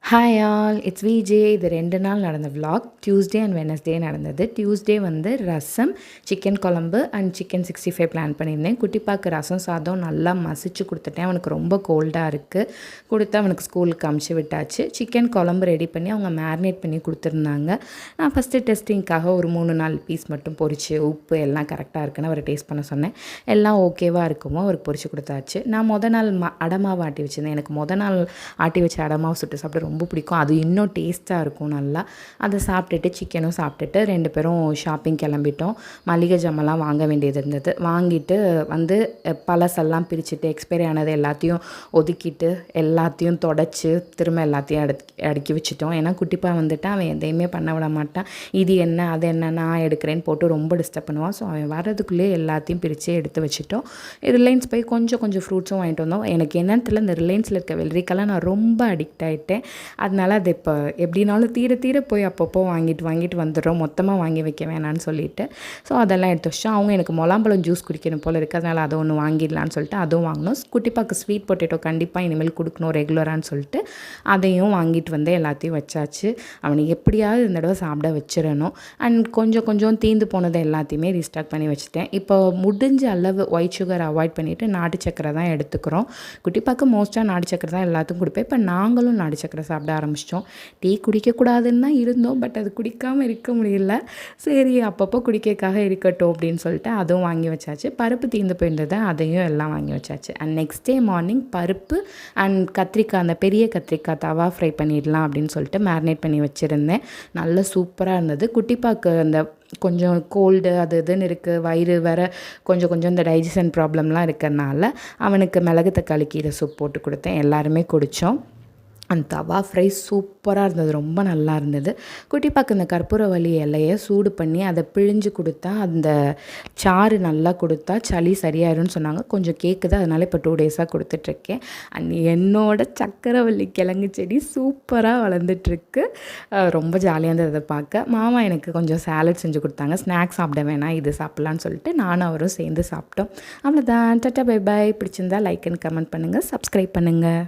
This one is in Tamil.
Hi all, it's VJ. இது 2 நாள் நடந்த விலாக். டியூஸ்டே அண்ட் வெனஸ்டே நடந்தது. டியூஸ்டே வந்து ரசம், சிக்கன் குழம்பு அண்ட் சிக்கன் 65 பிளான் பண்ணியிருந்தேன். குட்டிப்பாக்கு ரசம் சாதம் நல்லா மசிச்சு கொடுத்துட்டேன். அவனுக்கு ரொம்ப கோல்டாக இருக்குது. கொடுத்து அவனுக்கு ஸ்கூலுக்கு அமுச்சு விட்டாச்சு. சிக்கன் குழம்பு ரெடி பண்ணி அவங்க மேரினேட் பண்ணி கொடுத்துருந்தாங்க. நான் ஃபஸ்ட்டு டெஸ்டிங்க்காக ஒரு 3-4 பீஸ் மட்டும் பொரிச்சு உப்பு எல்லாம் கரெக்டாக இருக்குன்னு அவரை டேஸ்ட் பண்ண சொன்னேன். எல்லாம் ஓகேவாக இருக்குமோ அவருக்கு பொரிச்சு கொடுத்தாச்சு. நான் நாள் அடமாவை ஆட்டி வச்சுருந்தேன். எனக்கு நாள் ஆட்டி வச்ச அடமாவை சுட்டு சாப்பிட்டு ரொம்ப பிடிக்கும். அது இன்னும் டேஸ்ட்டாக இருக்கும் நல்லா. அதை சாப்பிட்டுட்டு சிக்கனும் சாப்பிட்டுட்டு 2 பேரும் ஷாப்பிங் கிளம்பிட்டோம். மளிகை ஜாமெல்லாம் வாங்க வேண்டியது இருந்தது. வாங்கிட்டு வந்து பழசெல்லாம் பிரிச்சுட்டு எக்ஸ்பைரி ஆனது எல்லாத்தையும் ஒதுக்கிட்டு எல்லாத்தையும் தொடச்சி திரும்ப எல்லாத்தையும் அடுக்கி வச்சுட்டோம். ஏன்னா குட்டிப்பா வந்துட்டு அவன் எதையுமே பண்ண விட மாட்டான். இது என்ன அது என்ன நான் எடுக்கிறேன்னு போட்டு ரொம்ப டிஸ்டர்ப் பண்ணுவான். ஸோ அவன் வர்றதுக்குள்ளேயே எல்லாத்தையும் பிரித்து எடுத்து வச்சுட்டோம். ரிலையன்ஸ் போய் கொஞ்சம் ஃப்ரூட்ஸும் வாங்கிட்டு வந்தோம். எனக்கு என்னன்னு தெரியல, இந்த ரிலையன்ஸில் இருக்க வெள்ளரிக்கெல்லாம் நான் ரொம்ப அடிக்ட் ஆகிட்டேன். அதனால் அது இப்போ எப்படினாலும் தீர போய் அப்பப்போ வாங்கிட்டு வந்துடுறோம். மொத்தமாக வாங்கி வைக்க வேணான்னு சொல்லிவிட்டு. ஸோ அதெல்லாம் எடுத்து வச்சோம். அவங்க எனக்கு முலாம்பழம் ஜூஸ் குடிக்கணும் போல் இருக்குது. அதனால் அதை ஒன்று வாங்கிடலான்னு சொல்லிட்டு அதுவும் வாங்கினோம். குட்டிப்பாக்கு ஸ்வீட் பொட்டேட்டோ கண்டிப்பாக இனிமேல் கொடுக்கணும் ரெகுலரான்னு சொல்லிட்டு அதையும் வாங்கிட்டு வந்து எல்லாத்தையும் வச்சாச்சு. அவனை எப்படியாவது இந்த தடவை சாப்பிட வச்சிடணும். அண்ட் கொஞ்சம் தீந்து போனதை எல்லாத்தையுமே ரீஸ்டார்ட் பண்ணி வச்சுட்டேன். இப்போ முடிஞ்ச அளவு ஒயிட் சுகர் அவாய்ட் பண்ணிவிட்டு நாட்டு சக்கரை தான் எடுத்துக்கிறோம். குட்டிப்பாக்கு மோஸ்ட்டாக நாட்டு சக்கரை தான் எல்லாத்துக்கும் கொடுப்பேன். இப்போ நாங்களும் நாட்டு சக்கரை சாப்பிட ஆரம்பிச்சிட்டோம். டீ குடிக்கக்கூடாதுன்னு தான் இருந்தோம். பட் அது குடிக்காமல் இருக்க முடியல. சரி அப்பப்போ குடிக்கிறதுக்காக இருக்கட்டும் அப்படின்னு சொல்லிட்டு அதுவும் வாங்கி வச்சாச்சு. பருப்பு தீர்ந்து போயிருந்தது, அதையும் எல்லாம் வாங்கி வச்சாச்சு. அண்ட் நெக்ஸ்ட் டே மார்னிங் பருப்பு அண்ட் கத்திரிக்காய், அந்த பெரிய கத்திரிக்காய் தவா ஃப்ரை பண்ணிடலாம் அப்படின்னு சொல்லிட்டு மேரினேட் பண்ணி வச்சுருந்தேன். நல்லா சூப்பராக இருந்தது. குட்டிப்பாக்கு அந்த கொஞ்சம் கோல்டு அது இதுன்னு இருக்குது, வயிறு வேறு கொஞ்சம் இந்த டைஜஷன் ப்ராப்ளம்லாம் இருக்கிறனால அவனுக்கு மிளகு தக்காளி கீரை சூப் போட்டு கொடுத்தேன். எல்லாருமே குடித்தோம். அந்த தவா ஃப்ரை சூப்பராக இருந்தது, ரொம்ப நல்லா இருந்தது. குட்டிப்பாக்கு இந்த கற்பூரவள்ளி இலையை சூடு பண்ணி அதை பிழிஞ்சு கொடுத்தா அந்த சாறு நல்லா கொடுத்தா சளி சரியாயிரும்னு சொன்னாங்க. கொஞ்சம் கேட்குது, அதனால் இப்போ 2 டேஸாக கொடுத்துட்ருக்கேன். அண்ட் என்னோட சக்கரவள்ளி கிழங்கு செடி சூப்பராக வளர்ந்துட்டுருக்கு. ரொம்ப ஜாலியாக இருந்தது அதை பார்க்க. மாமா எனக்கு கொஞ்சம் சாலட் செஞ்சு கொடுத்தாங்க. ஸ்நாக்ஸ் சாப்பிட வேணாம், இது சாப்பிட்லான்னு சொல்லிட்டு நானும் அவரும் சேர்ந்து சாப்பிட்டோம். அவ்வளோதான். Tata bye bye. பிடிச்சிருந்தா லைக் அண்ட் கமெண்ட் பண்ணுங்கள், சப்ஸ்கிரைப் பண்ணுங்கள்.